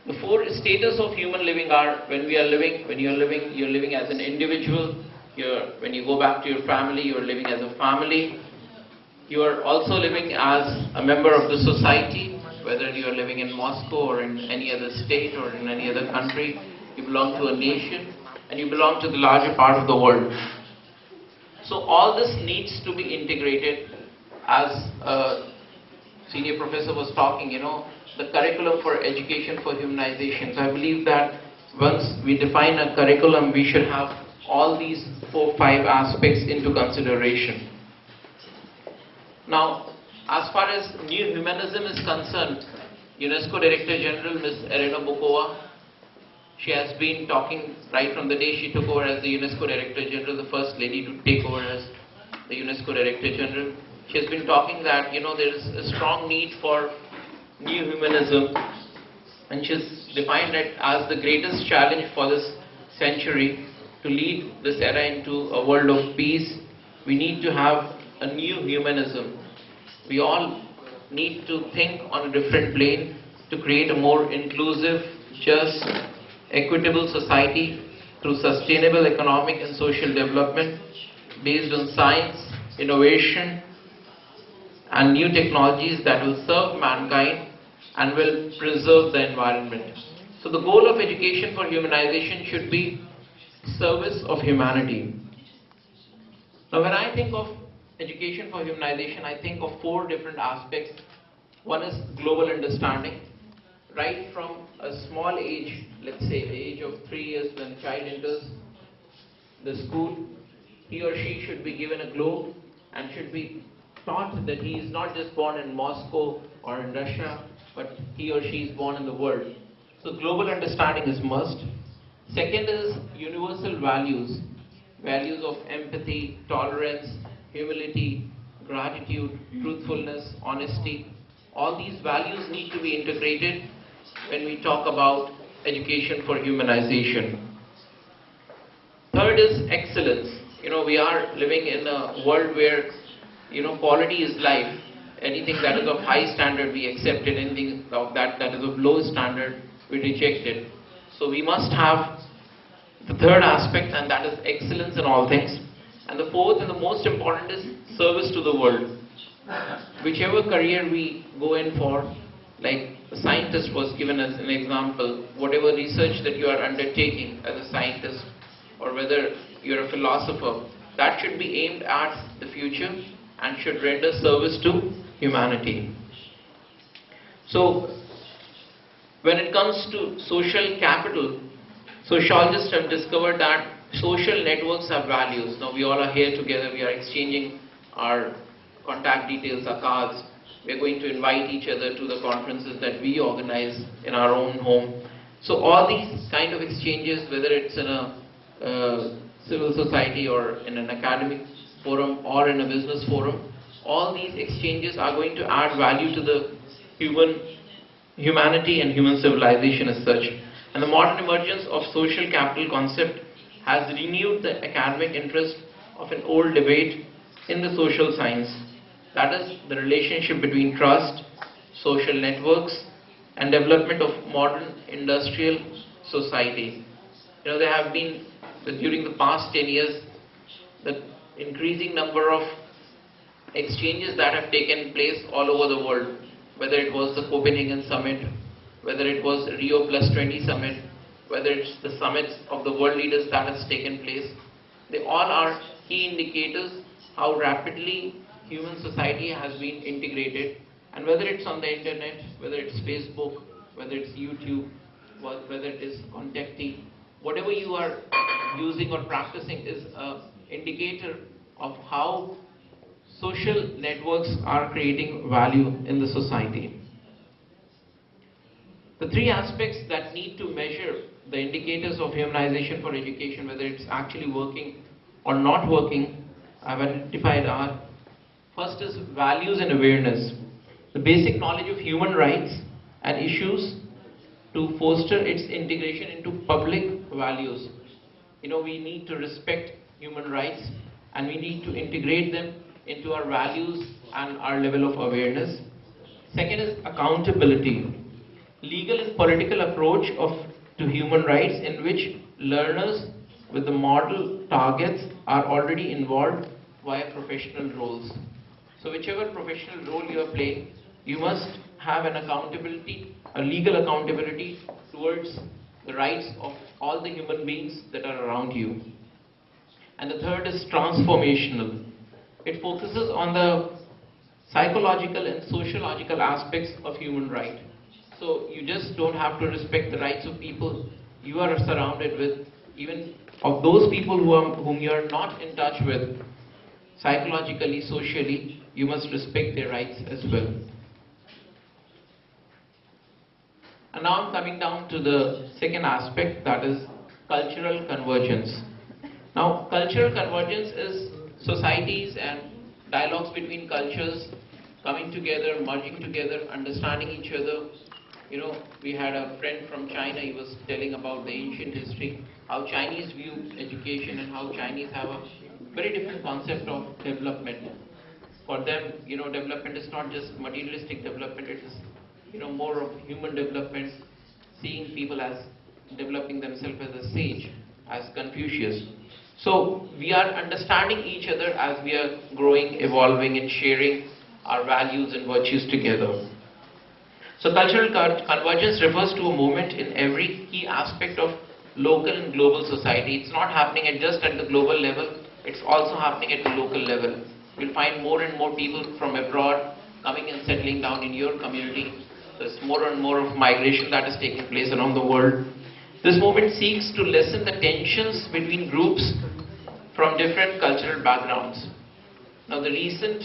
The four status of human living are: when you're living as an individual. When you go back to your family, you're living as a family. You are also living as a member of the society, whether you are living in Moscow or in any other state or in any other country. You belong to a nation and you belong to the larger part of the world. So all this needs to be integrated. As a senior professor was talking, the curriculum for education for humanization. So I believe that once we define a curriculum, we should have all these 4-5 aspects into consideration. Now, as far as new humanism is concerned, UNESCO Director General Ms. Elena Bukova, she has been talking right from the day she took over as the UNESCO Director General, the first lady to take over as the UNESCO Director General. She has been talking that there is a strong need for new humanism, and she's defined it as the greatest challenge for this century. To lead this era into a world of peace, we need to have a new humanism. We all need to think on a different plane to create a more inclusive, just, equitable society through sustainable economic and social development based on science, innovation, and new technologies that will serve mankind and will preserve the environment. So the goal of education for humanization should be service of humanity. Now when I think of education for humanization, I think of 4 different aspects. One is global understanding. Right from a small age, let's say the age of 3 years, when a child enters the school, he or she should be given a globe and should be taught that he is not just born in Moscow or in Russia, but he or she is born in the world. So global understanding is must. Second is universal values. Values of empathy, tolerance, humility, gratitude, truthfulness, honesty. All these values need to be integrated when we talk about education for humanization. Third is excellence. We are living in a world where, quality is life. Anything that is of high standard, we accept it. Anything of that is of low standard, we reject it. So we must have the third aspect, and that is excellence in all things. And the fourth and the most important is service to the world. Whichever career we go in for, like a scientist was given as an example, whatever research that you are undertaking as a scientist, or whether you're a philosopher, that should be aimed at the future and should render service to humanity. So, when it comes to social capital, sociologists have discovered that social networks have values. Now we all are here together, we are exchanging our contact details, our cards. We are going to invite each other to the conferences that we organize in our own home. So all these kind of exchanges, whether it's in a civil society or in an academic forum or in a business forum, all these exchanges are going to add value to the humanity and human civilization as such. And the modern emergence of social capital concept has renewed the academic interest of an old debate in the social science. That is the relationship between trust, social networks, and development of modern industrial society. There have been, during the past 10 years, the increasing number of exchanges that have taken place all over the world, whether it was the Copenhagen Summit, whether it was Rio Plus 20 Summit, whether it's the summits of the world leaders that has taken place. They all are key indicators how rapidly human society has been integrated, and whether it's on the internet, whether it's Facebook, whether it's YouTube, whether it is Contactee, whatever you are using or practicing is an indicator of how social networks are creating value in the society. The 3 aspects that need to measure the indicators of humanization for education, whether it's actually working or not working, I've identified are: first is values and awareness. The basic knowledge of human rights and issues to foster its integration into public values. We need to respect human rights and we need to integrate them into our values and our level of awareness. Second is accountability. legal and political approach to human rights in which learners with the model targets are already involved via professional roles. So whichever professional role you are playing, you must have an accountability, a legal accountability towards the rights of all the human beings that are around you. And the third is transformational. It focuses on the psychological and sociological aspects of human right. So you just don't have to respect the rights of people you are surrounded with, even of those people whom you are not in touch with, psychologically, socially, you must respect their rights as well. And now I'm coming down to the second aspect, that is cultural convergence. Now, cultural convergence is societies and dialogues between cultures coming together, merging together, understanding each other. You know, we had a friend from China, he was telling about the ancient history, how Chinese view education and how Chinese have a very different concept of development. For them, you know, development is not just materialistic development, it is, you know, more of human development, seeing people as developing themselves as a sage, as Confucius. So we are understanding each other as we are growing, evolving and sharing our values and virtues together. So cultural convergence refers to a movement in every key aspect of local and global society. It's not happening just at the global level, it's also happening at the local level. You'll find more and more people from abroad coming and settling down in your community. There's more and more of migration that is taking place around the world. This movement seeks to lessen the tensions between groups from different cultural backgrounds. Now the recent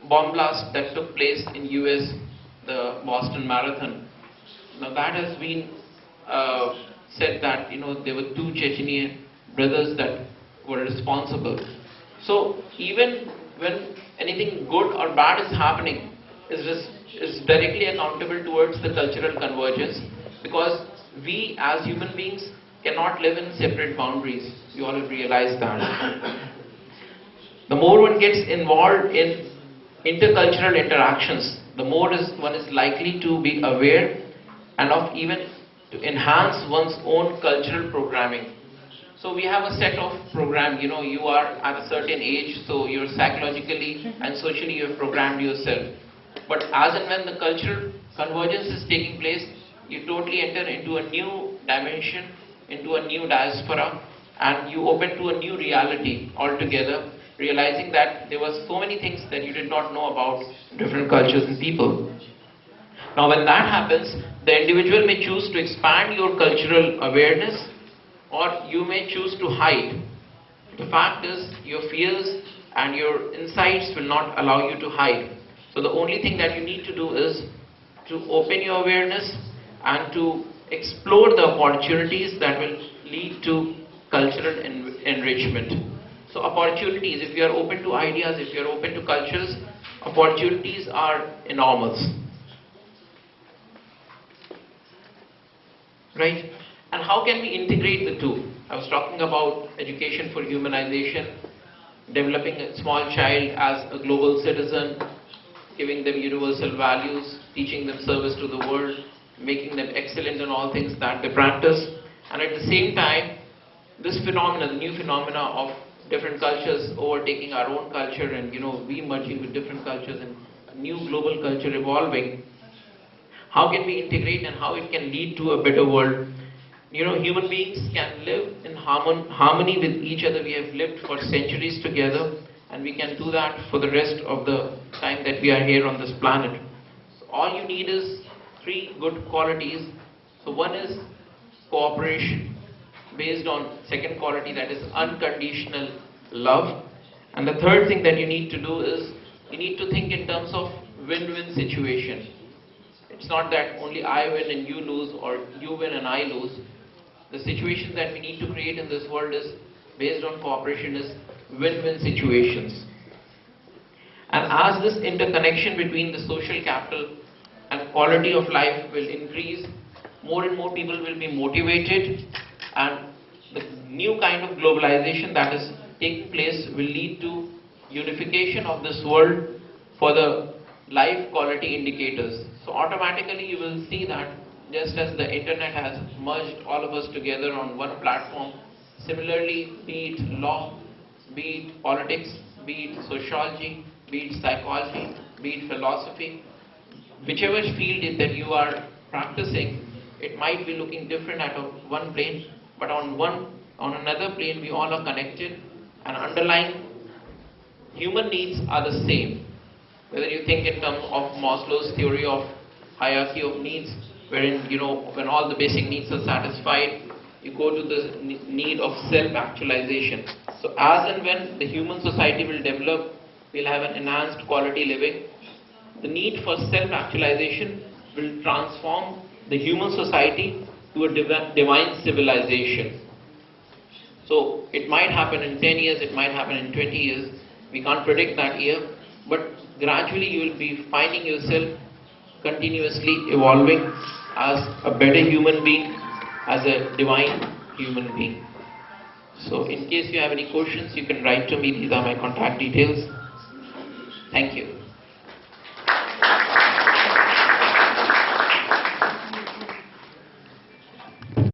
bomb blast that took place in US, the Boston Marathon, now that has been said that, you know, there were two Chechenian brothers that were responsible. So even when anything good or bad is happening, is directly accountable towards the cultural convergence, because we as human beings cannot live in separate boundaries. You all have realized that. The more one gets involved in intercultural interactions, the more one is likely to be aware and of even to enhance one's own cultural programming. So we have a set of program, you know, you are at a certain age, so you're psychologically and socially you have programmed yourself. But as and when the cultural convergence is taking place, you totally enter into a new dimension, into a new diaspora, and you open to a new reality altogether, realizing that there were so many things that you did not know about different cultures and people. Now when that happens, the individual may choose to expand your cultural awareness, or you may choose to hide. The fact is, your fears and your insights will not allow you to hide. So the only thing that you need to do is to open your awareness and to explore the opportunities that will lead to cultural enrichment. So opportunities, if you are open to ideas, if you are open to cultures, opportunities are enormous. Right? And how can we integrate the two? I was talking about education for humanization, developing a small child as a global citizen, giving them universal values, teaching them service to the world, making them excellent in all things that they practice. And at the same time, this phenomena, the new phenomena of different cultures overtaking our own culture and, you know, we merging with different cultures and a new global culture evolving, how can we integrate and how it can lead to a better world? You know, human beings can live in harmony with each other. We have lived for centuries together, and we can do that for the rest of the time that we are here on this planet. So all you need is three good qualities. So one is cooperation, based on second quality, that is unconditional love. And the third thing that you need to do is you need to think in terms of win-win situation. It's not that only I win and you lose, or you win and I lose. The situation that we need to create in this world is based on cooperation, is win-win situations. And as this interconnection between the social capital and quality of life will increase, more and more people will be motivated, and the new kind of globalization that is taking place will lead to unification of this world for the life quality indicators. So automatically you will see that just as the internet has merged all of us together on one platform, similarly, be it law, be it politics, be it sociology, be it psychology, be it philosophy, whichever field is that you are practicing, it might be looking different at one plane, but on another plane we all are connected, and underlying human needs are the same. Whether you think in terms of Maslow's theory of hierarchy of needs, wherein when all the basic needs are satisfied, you go to the need of self-actualization. So as and when the human society will develop, we'll have an enhanced quality living. The need for self-actualization will transform the human society to a divine civilization. So it might happen in 10 years, it might happen in 20 years. We can't predict that year, but gradually you will be finding yourself continuously evolving as a better human being, as a divine human being. So in case you have any questions, you can write to me. These are my contact details. Thank you.